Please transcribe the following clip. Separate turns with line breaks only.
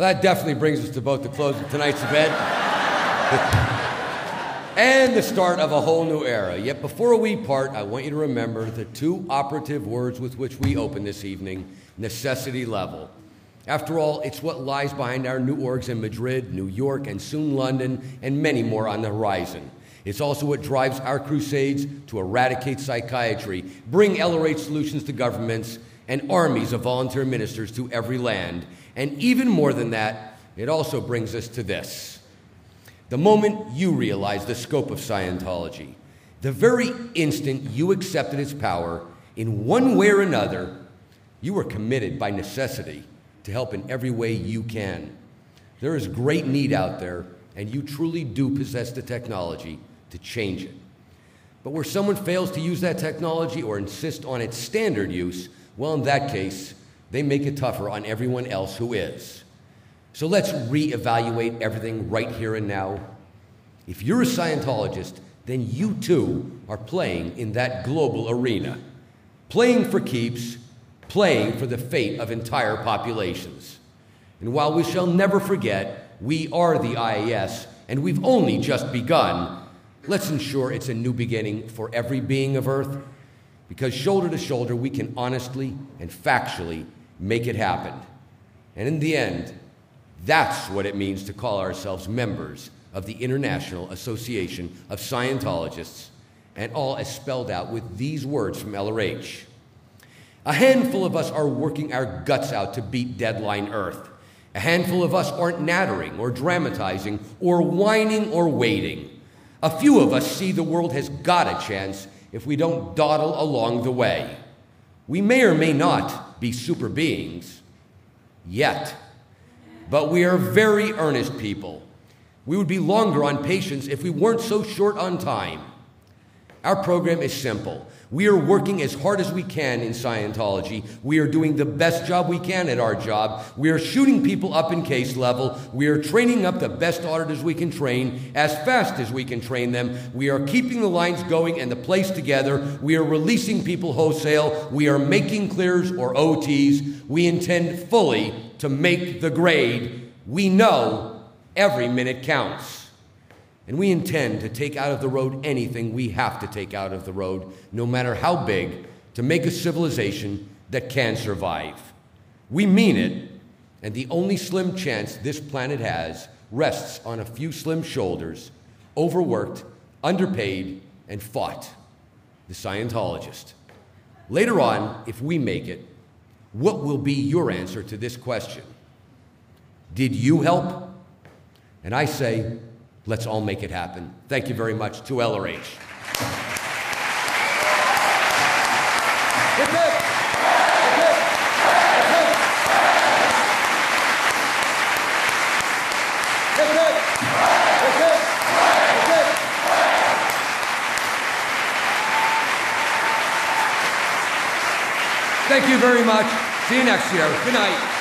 Well, that definitely brings us to both the close of tonight's event and the start of a whole new era. Yet before we part, I want you to remember the two operative words with which we open this evening: necessity level. After all, it's what lies behind our new orgs in Madrid, New York, and soon London, and many more on the horizon. It's also what drives our crusades to eradicate psychiatry, bring LRH solutions to governments, and armies of volunteer ministers to every land. And even more than that, it also brings us to this. The moment you realize the scope of Scientology, the very instant you accepted its power, in one way or another, you are committed by necessity to help in every way you can. There is great need out there, and you truly do possess the technology to change it. But where someone fails to use that technology or insist on its standard use, well, in that case, they make it tougher on everyone else who is. So let's reevaluate everything right here and now. If you're a Scientologist, then you too are playing in that global arena. Playing for keeps, playing for the fate of entire populations. And while we shall never forget, we are the IAS, and we've only just begun, let's ensure it's a new beginning for every being of Earth, because shoulder to shoulder, we can honestly and factually make it happen. And in the end, that's what it means to call ourselves members of the International Association of Scientologists, and all as spelled out with these words from LRH. A handful of us are working our guts out to beat Deadline Earth. A handful of us aren't nattering or dramatizing or whining or waiting. A few of us see the world has got a chance if we don't dawdle along the way. We may or may not be super beings yet, but we are very earnest people. We would be longer on patience if we weren't so short on time. Our program is simple. We are working as hard as we can in Scientology. We are doing the best job we can at our job. We are shooting people up in case level. We are training up the best auditors we can train as fast as we can train them. We are keeping the lines going and the place together. We are releasing people wholesale. We are making clears or OTs. We intend fully to make the grade. We know every minute counts. And we intend to take out of the road anything we have to take out of the road, no matter how big, to make a civilization that can survive. We mean it, and the only slim chance this planet has rests on a few slim shoulders, overworked, underpaid, and fought. The Scientologist. Later on, if we make it, what will be your answer to this question? Did you help? And I say, let's all make it happen. Thank you very much to LRH. Thank you very much. See you next year. Good night.